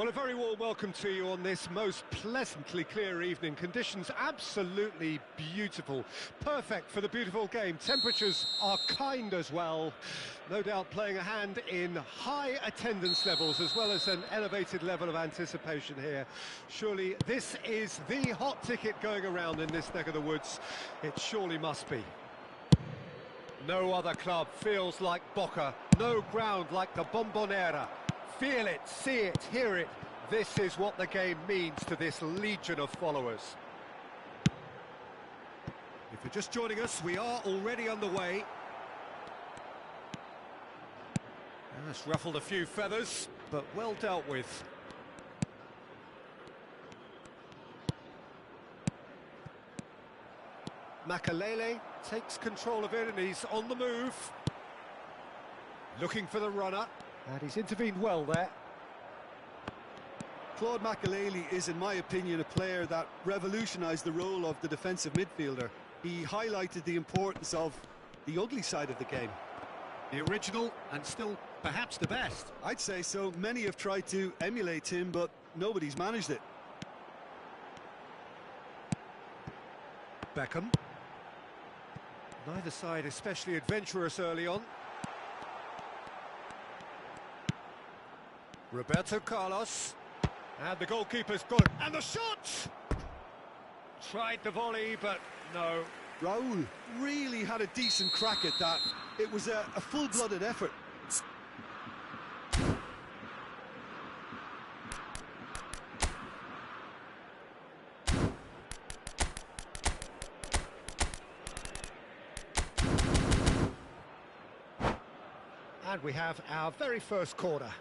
Well, a very warm welcome to you on this most pleasantly clear evening. Conditions absolutely beautiful. Perfect for the beautiful game. Temperatures are kind as well. No doubt playing a hand in high attendance levels as well as an elevated level of anticipation here. Surely this is the hot ticket going around in this neck of the woods. It surely must be. No other club feels like Boca. No ground like the Bombonera. Feel it, see it, hear it. This is what the game means to this legion of followers. If you're just joining us, we are already underway. That's ruffled a few feathers, but well dealt with. Makalele takes control of it and he's on the move. Looking for the runner. And he's intervened well there. Claude Makalele is, in my opinion, a player that revolutionised the role of the defensive midfielder. He highlighted the importance of the ugly side of the game. The original and still perhaps the best. I'd say so. Many have tried to emulate him, but nobody's managed it. Beckham. Neither side especially adventurous early on. Roberto Carlos, and the goalkeeper's got it, and the shot! Tried the volley, but no. Raul really had a decent crack at that. It was a full-blooded effort. And we have our very first corner.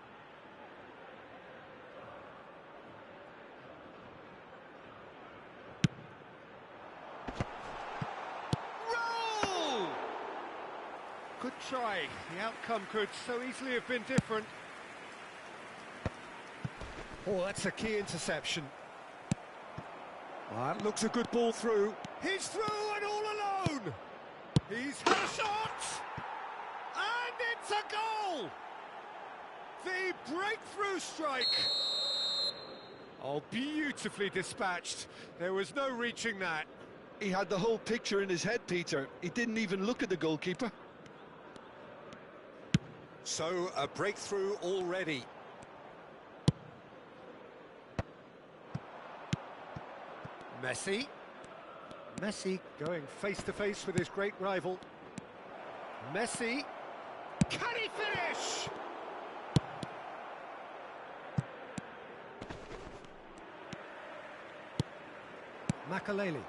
Good try. The outcome could so easily have been different. Oh, that's a key interception. That looks a good ball through. He's through and all alone. He's had a shot. And it's a goal. The breakthrough strike. Oh, beautifully dispatched. There was no reaching that. He had the whole picture in his head, Peter. He didn't even look at the goalkeeper. So, a breakthrough already. Messi. Messi going face-to-face with his great rival. Messi. Can he finish? Makalele.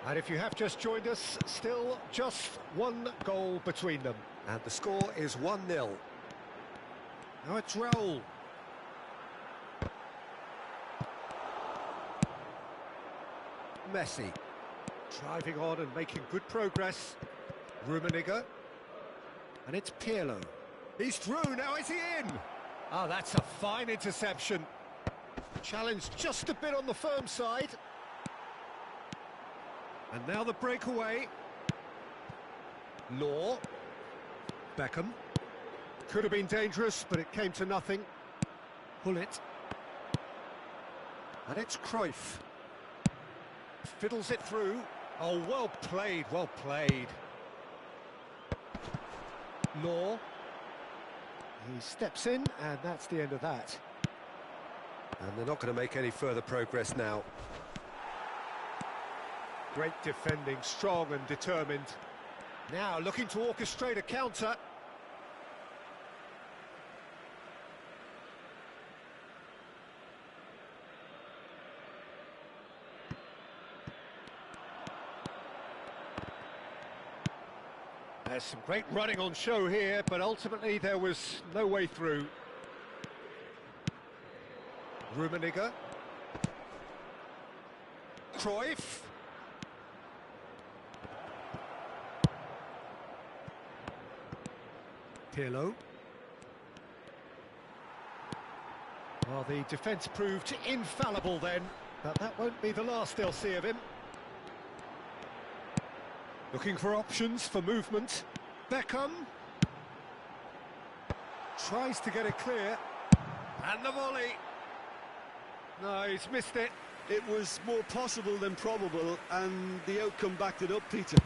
And if you have just joined us, still just one goal between them. And the score is 1-0. Now it's Raul. Messi. Driving on and making good progress. Rummenigge. And it's Pirlo. He's through, now is he in? Ah, that's a fine interception. Challenged just a bit on the firm side. And now the breakaway. Law. Beckham. Could have been dangerous, but it came to nothing. Hullet. And it's Cruyff. Fiddles it through. Oh, well played, well played. Law. He steps in, and that's the end of that. And they're not going to make any further progress now. Great defending, strong and determined. Now looking to orchestrate a counter. There's some great running on show here, but ultimately there was no way through. Rummenigge. Cruyff. Pirlo. Well, the defence proved infallible then, but that won't be the last they'll see of him. Looking for options for movement. Beckham. Tries to get it clear. And the volley. No, he's missed it. It was more possible than probable, and the outcome backed it up, Peter.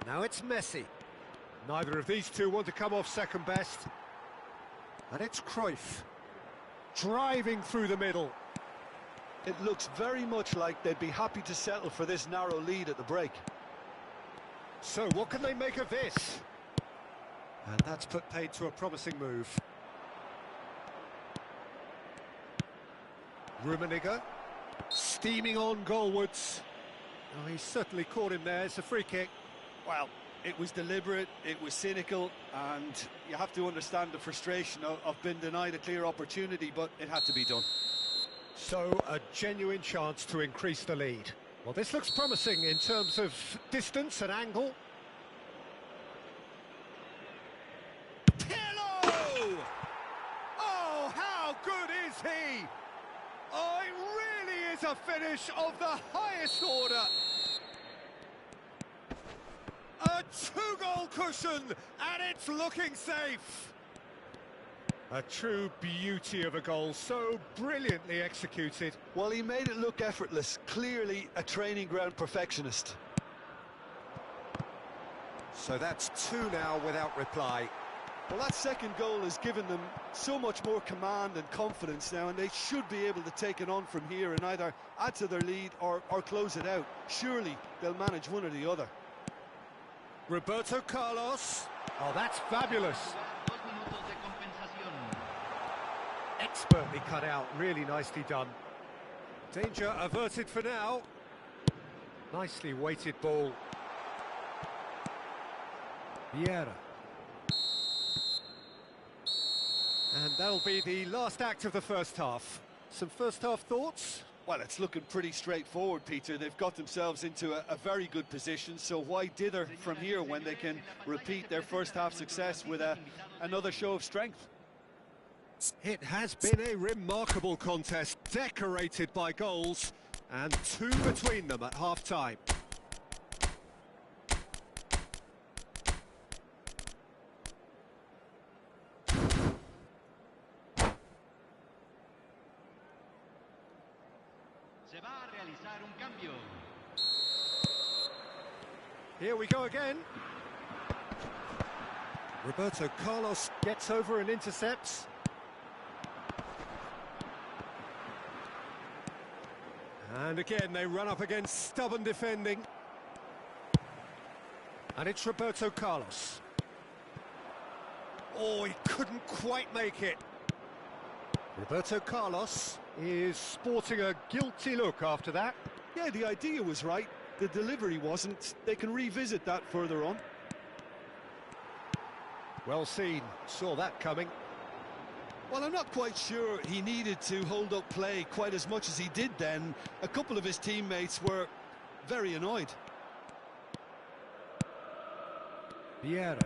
Now it's Messi. Neither of these two want to come off second best. And it's Cruyff, driving through the middle. It looks very much like they'd be happy to settle for this narrow lead at the break. So what can they make of this? And that's put paid to a promising move. Rummenigge, steaming on goalwards. Oh, he's certainly caught him there. It's a free kick. Well, it was deliberate, it was cynical, and you have to understand the frustration of being denied a clear opportunity, but it had to be done. So, a genuine chance to increase the lead. Well, this looks promising in terms of distance and angle. Pirlo! Oh, how good is he? Oh, it really is a finish of the highest order. A two-goal cushion, and it's looking safe. A true beauty of a goal, so brilliantly executed. Well, he made it look effortless, clearly a training ground perfectionist. So that's two now without reply. Well, that second goal has given them so much more command and confidence now, and they should be able to take it on from here and either add to their lead or close it out. Surely they'll manage one or the other. Roberto Carlos. Oh, that's fabulous. Expertly cut out, really nicely done. Danger averted for now. Nicely weighted ball. Vieira. And that'll be the last act of the first half. Some first half thoughts? Well, it's looking pretty straightforward, Peter. They've got themselves into a very good position, so why dither from here when they can repeat their first half success with another show of strength? It has been a remarkable contest, decorated by goals, and two between them at half-time. Here we go again. Roberto Carlos gets over and intercepts. And again, they run up against stubborn defending. And it's Roberto Carlos. Oh, he couldn't quite make it. Roberto Carlos is sporting a guilty look after that. Yeah, the idea was right. The delivery wasn't. They can revisit that further on. Well seen. Saw that coming. Well, I'm not quite sure he needed to hold up play quite as much as he did then. A couple of his teammates were very annoyed. Vieira.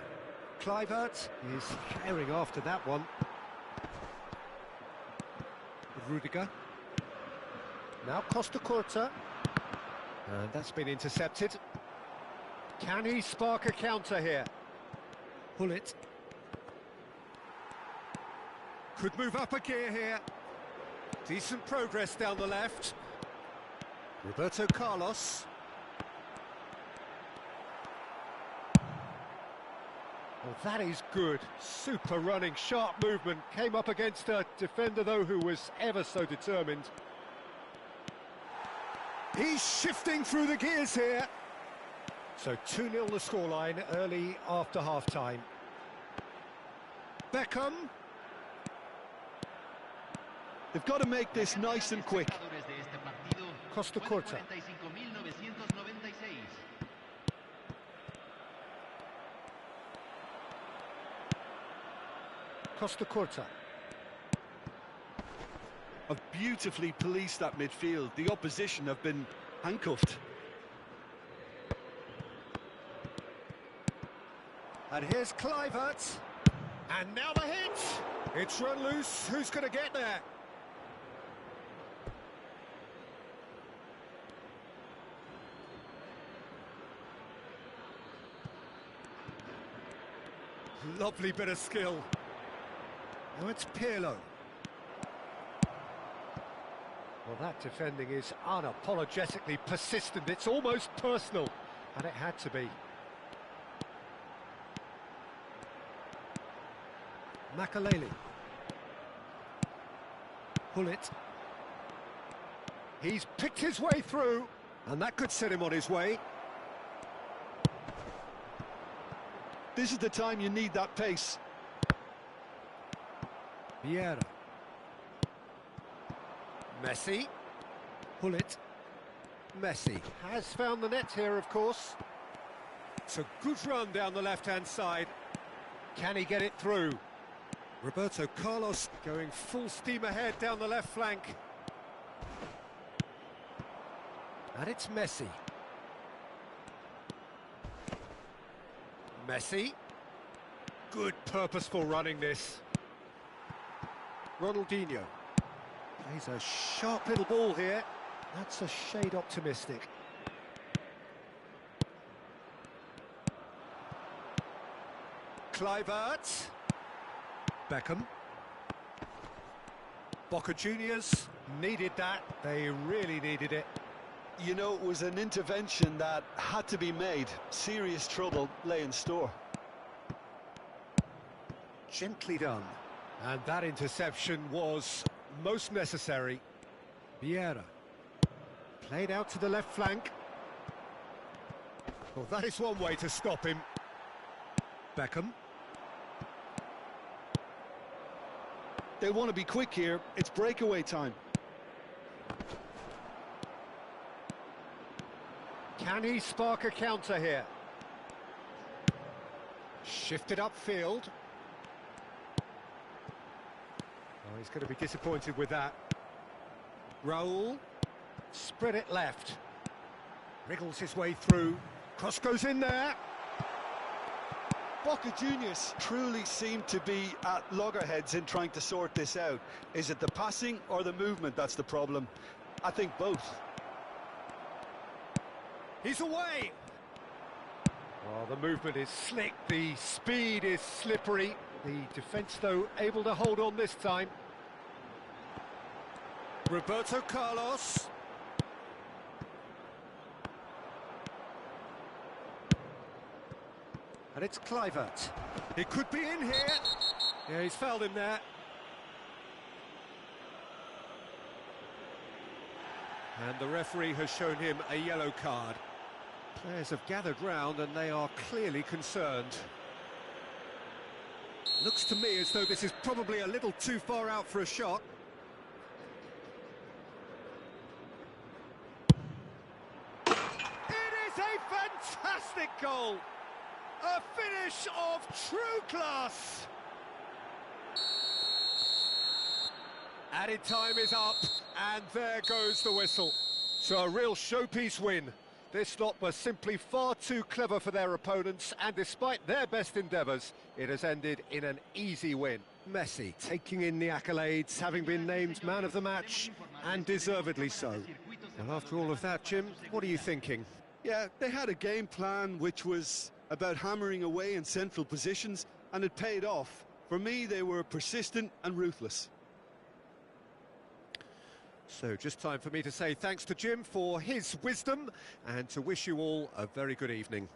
Kluivert is carrying after that one. Rudiger. Now Costa Curta. And that's been intercepted. Can he spark a counter here? Pull it. Could move up a gear here. Decent progress down the left. Roberto Carlos. Well, that is good. Super running, sharp movement. Came up against a defender, though, who was ever so determined. He's shifting through the gears here. So 2-0 the scoreline early after half-time. Beckham. They've got to make this nice and quick. Costa Curta. Costa Curta. Have beautifully policed that midfield. The opposition have been handcuffed. And here's Kluivert. And now the hit. It's run loose. Who's going to get there? Lovely bit of skill. Now it's Pirlo. Well, that defending is unapologetically persistent. It's almost personal, and it had to be. Makaleli. Hullet. He's picked his way through, and that could set him on his way. This is the time you need that pace. Vieira. Messi. Hullet. Messi has found the net here, of course. It's a good run down the left-hand side. Can he get it through? Roberto Carlos going full steam ahead down the left flank. And it's Messi. Messi. Good purposeful running this. Ronaldinho. Plays a sharp little ball here. That's a shade optimistic. Kluivert. Beckham. Boca Juniors needed that. They really needed it. You know, it was an intervention that had to be made. Serious trouble lay in store. Gently done. And that interception was most necessary. Vieira. Played out to the left flank. Well, that is one way to stop him. Beckham. They want to be quick here. It's breakaway time. Can he spark a counter here? Shifted upfield. Oh, he's going to be disappointed with that. Raul. Spread it left. Wriggles his way through. Cross goes in there. Boca Juniors truly seem to be at loggerheads in trying to sort this out. Is it the passing or the movement that's the problem? I think both. He's away. Well, the movement is slick, the speed is slippery. The defence, though, able to hold on this time. Roberto Carlos. And it's Kluivert. He could be in here. Yeah, he's fouled him there. And the referee has shown him a yellow card. Players have gathered round and they are clearly concerned. Looks to me as though this is probably a little too far out for a shot. It is a fantastic goal! A finish of true class! Added time is up, and there goes the whistle. So a real showpiece win. This lot was simply far too clever for their opponents, and despite their best endeavours, it has ended in an easy win. Messi taking in the accolades, having been named man of the match, and deservedly so. Well, after all of that, Jim, what are you thinking? Yeah, they had a game plan which was about hammering away in central positions, and it paid off. For me, they were persistent and ruthless. So just time for me to say thanks to Jim for his wisdom and to wish you all a very good evening.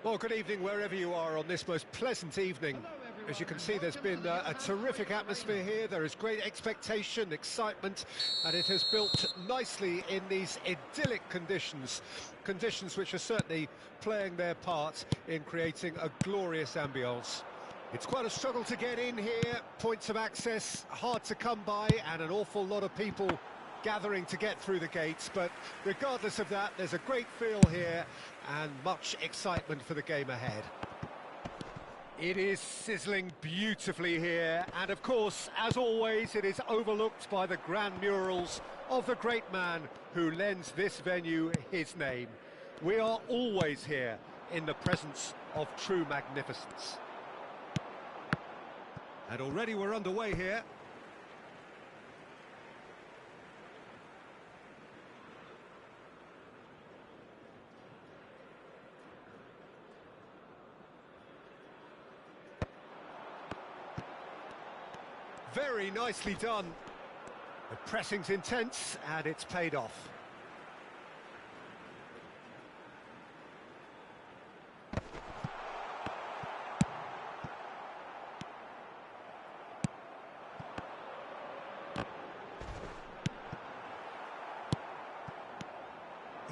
Well, good evening wherever you are on this most pleasant evening. As you can see, there's been a terrific atmosphere here. There is great expectation, excitement, and it has built nicely in these idyllic conditions. Conditions which are certainly playing their part in creating a glorious ambience. It's quite a struggle to get in here, points of access hard to come by, and an awful lot of people gathering to get through the gates, but regardless of that, there's a great feel here and much excitement for the game ahead. It is sizzling beautifully here, and of course, as always, it is overlooked by the grand murals of the great man who lends this venue his name. We are always here in the presence of true magnificence. And already we're underway here. Very nicely done. The pressing's intense and it's paid off.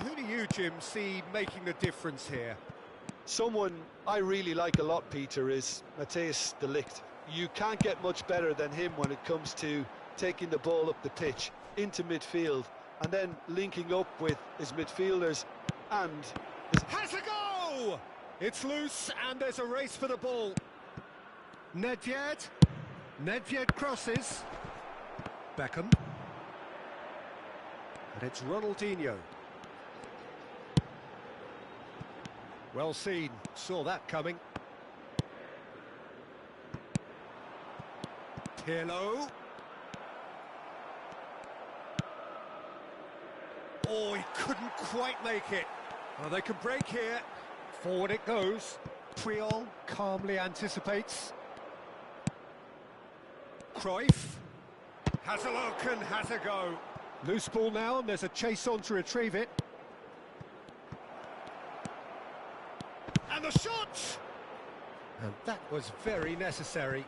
Who do you, Jim, see making the difference here? Someone I really like a lot, Peter, is Matthijs de Ligt. You can't get much better than him when it comes to taking the ball up the pitch into midfield and then linking up with his midfielders and... Has a go! It's loose and there's a race for the ball. Nedved crosses. Beckham. And it's Ronaldinho. Well seen, saw that coming. Pirlo. Oh, he couldn't quite make it. Well, they can break here. Forward it goes. Puyol calmly anticipates. Cruyff has a look and has a go. Loose ball now, and there's a chase on to retrieve it. And the shot! And that was very necessary.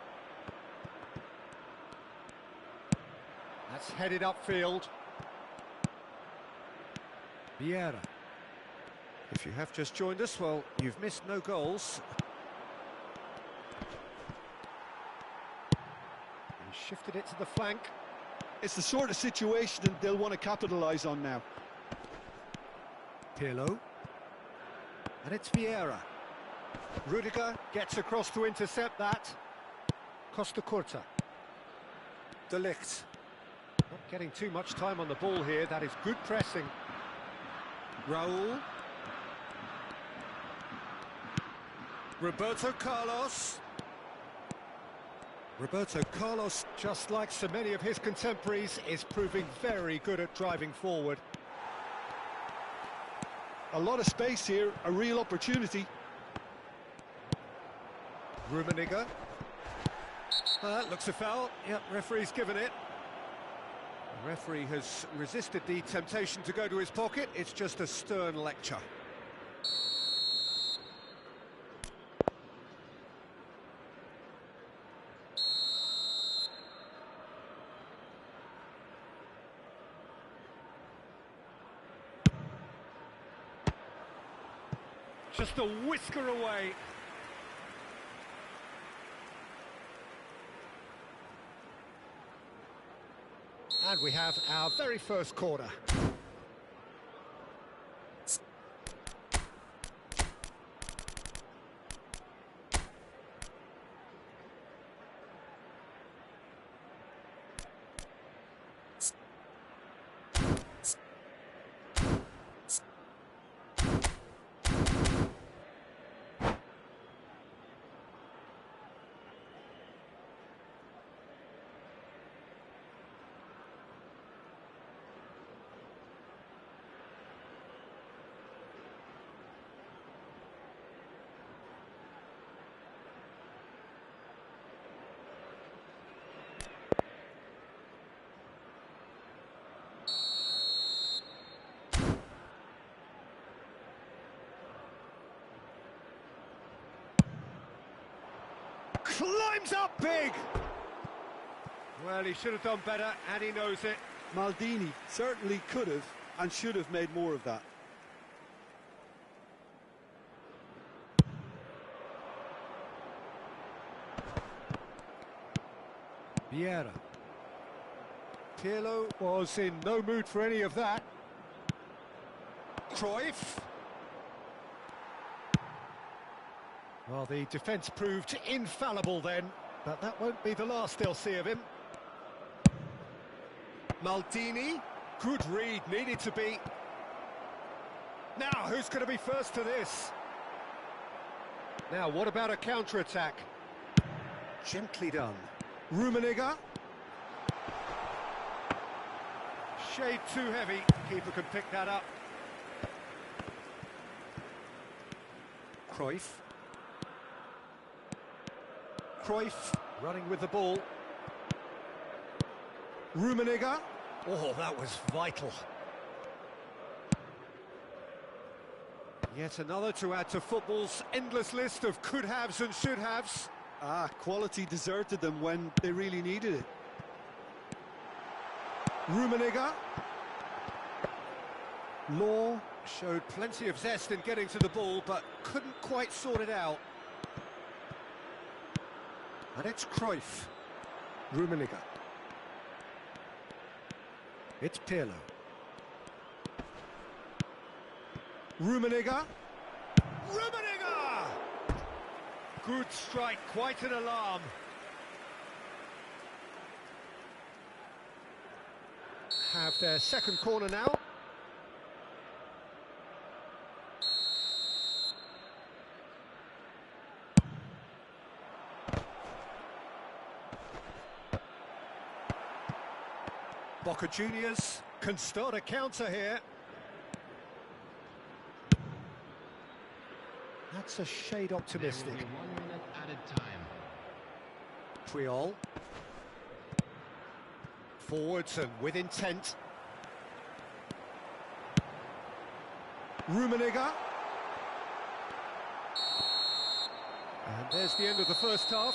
That's headed upfield. Vieira. If you have just joined us, well, you've missed no goals. He shifted it to the flank. It's the sort of situation they'll want to capitalise on now. Pirlo. And it's Vieira. Rudiger gets across to intercept that. Costa Curta. De Ligt. Not getting too much time on the ball here. That is good pressing. Raul. Roberto Carlos. Roberto Carlos, just like so many of his contemporaries, is proving very good at driving forward. A lot of space here, a real opportunity. Rummenigge. That looks a foul. Yep, referee's given it. The referee has resisted the temptation to go to his pocket. It's just a stern lecture. Just a whisker away. And we have our very first corner. Climbs up big! Well, he should have done better, and he knows it. Maldini certainly could have and should have made more of that. Vieira. Pirlo was in no mood for any of that. Cruyff. Well, the defence proved infallible then, but that won't be the last they'll see of him. Maldini, good read, needed to be. Now, who's going to be first to this? Now, what about a counter-attack? Gently done. Rummenigge. Shade too heavy, keeper can pick that up. Cruyff. Cruyff running with the ball. Rummenigge. Oh, that was vital. Yet another to add to football's endless list of could-haves and should-haves. Quality deserted them when they really needed it. Rummenigge. Law showed plenty of zest in getting to the ball, but couldn't quite sort it out. And it's Cruyff. Rummenigge. It's Pirlo. Rummenigge. Rummenigge! Good strike, quite an alarm. Have their second corner now. Boca Juniors can start a counter here. That's a shade optimistic. 1 minute added time. Puyol. Forwards and with intent. Rummenigge. And there's the end of the first half.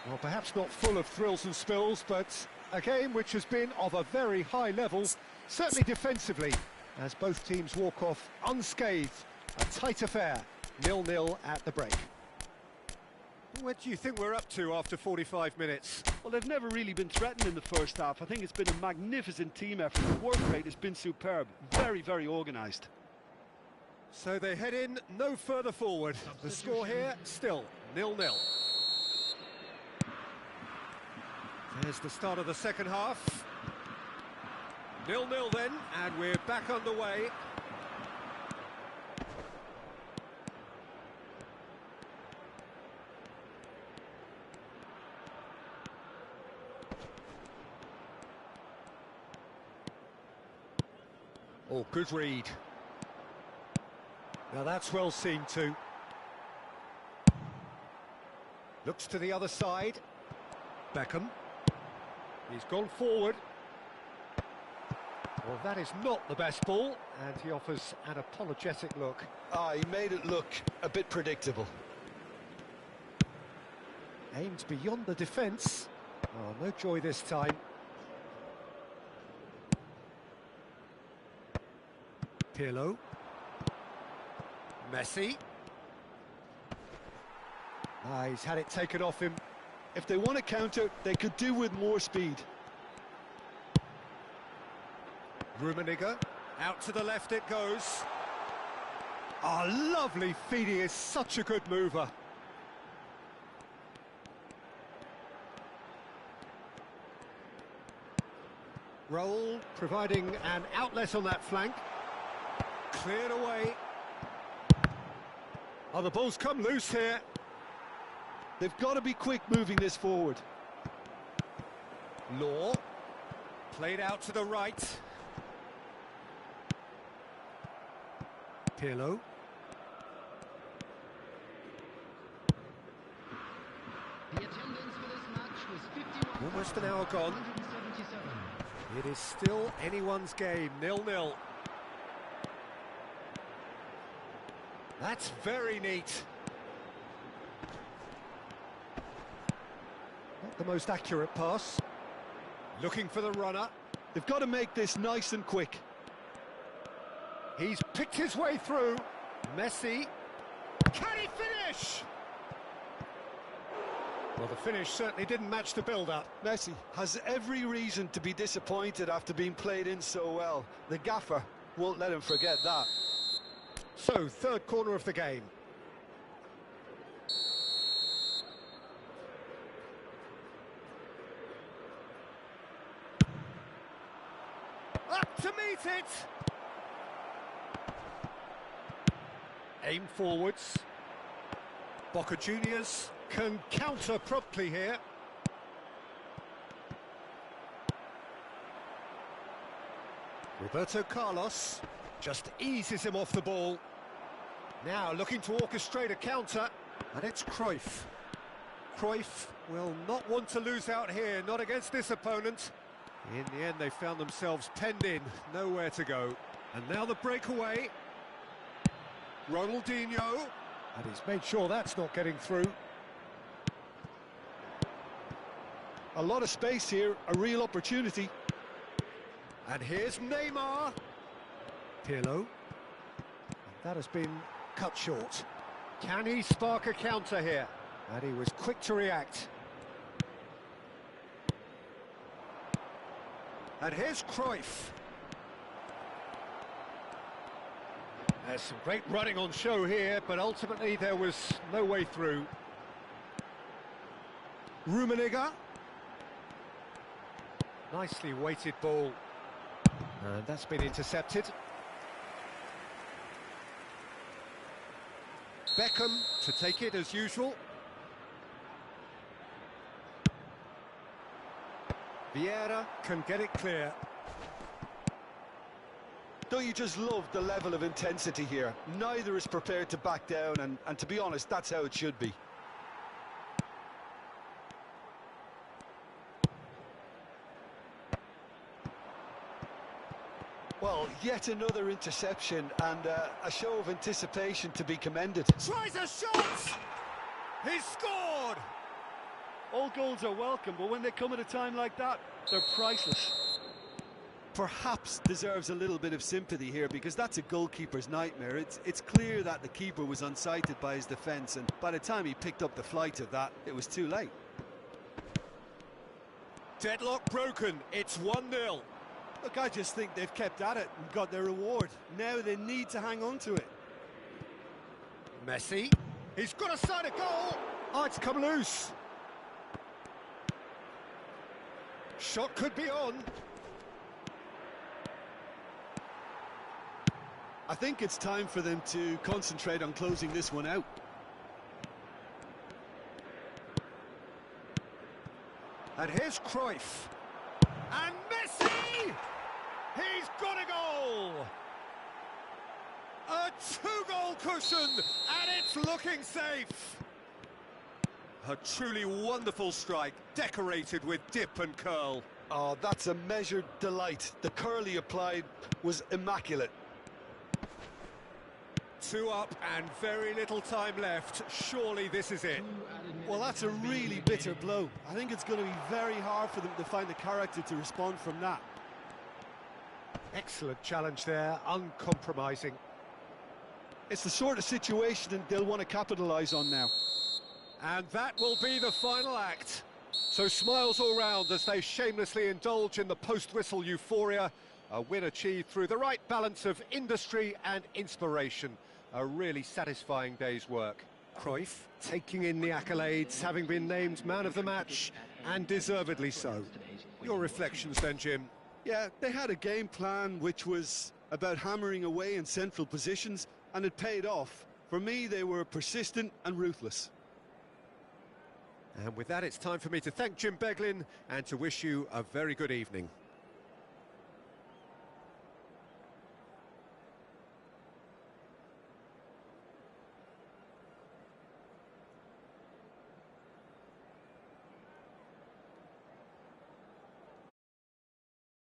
Well, perhaps not full of thrills and spills, but a game which has been of a very high level, certainly defensively, as both teams walk off unscathed. A tight affair, 0-0 at the break. What do you think we're up to after 45 minutes? Well, they've never really been threatened in the first half. I think it's been a magnificent team effort. The work rate has been superb. Very, very organised. So they head in no further forward. The score here, still 0-0. There's the start of the second half. 0-0 then, and we're back underway. Oh, good read. Now that's well seen too. Looks to the other side. Beckham. He's gone forward. Well, that is not the best ball, and he offers an apologetic look. He made it look a bit predictable. Aimed beyond the defence. Oh, no joy this time. Pirlo. Messi. He's had it taken off him. If they want to counter, they could do with more speed. Rummenigge. Out to the left it goes. Lovely feed. He is such a good mover. Roll, providing an outlet on that flank. Cleared away. Oh, the ball's come loose here. They've got to be quick moving this forward. Law. Played out to the right. Pirlo. The attendance for this match was 51. Almost an hour gone. 177. It is still anyone's game, 0-0. That's very neat. Not the most accurate pass. Looking for the runner. They've got to make this nice and quick. He's picked his way through. Messi. Can he finish? Well, the finish certainly didn't match the build-up. Messi has every reason to be disappointed after being played in so well. The gaffer won't let him forget that. So, third corner of the game. Up to meet it! Aim forwards. Boca Juniors can counter promptly here. Roberto Carlos just eases him off the ball. Now looking to orchestrate a counter, and it's Cruyff. Cruyff will not want to lose out here, not against this opponent. In the end, they found themselves penned in, nowhere to go. And now the breakaway. Ronaldinho, and he's made sure that's not getting through. A lot of space here, a real opportunity. And here's Neymar. Pirlo. And that has been cut short. Can he spark a counter here? And he was quick to react. And here's Cruyff. There's some great running on show here, but ultimately there was no way through. Rummenigge. Nicely weighted ball. And that's been intercepted. Beckham to take it as usual. Vieira can get it clear. Don't you just love the level of intensity here? Neither is prepared to back down, and to be honest, that's how it should be. Well, yet another interception, and a show of anticipation to be commended. Tries a shot! He's scored! All goals are welcome, but when they come at a time like that, they're priceless. Perhaps deserves a little bit of sympathy here, because that's a goalkeeper's nightmare. It's clear that the keeper was unsighted by his defence, and by the time he picked up the flight of that, it was too late. Deadlock broken, it's 1-0. Look, I just think they've kept at it and got their reward. Now they need to hang on to it. Messi, he's got a side of goal. Oh, it's come loose. Shot could be on. I think it's time for them to concentrate on closing this one out. And here's Cruyff. And Messi! He's got a goal! A two-goal cushion, and it's looking safe. A truly wonderful strike, decorated with dip and curl. Oh, that's a measured delight. The curl he applied was immaculate. 2 up and very little time left. Surely this is it. Well, that's a really bitter blow. I think it's going to be very hard for them to find the character to respond from that. Excellent challenge there, uncompromising. It's the sort of situation that they'll want to capitalise on now. And that will be the final act. So smiles all round as they shamelessly indulge in the post-whistle euphoria. A win achieved through the right balance of industry and inspiration. A really satisfying day's work. Cruyff taking in the accolades, having been named man of the match, and deservedly so. Your reflections then, Jim? Yeah, they had a game plan which was about hammering away in central positions, and it paid off. For me, they were persistent and ruthless. And with that, it's time for me to thank Jim Beglin and to wish you a very good evening.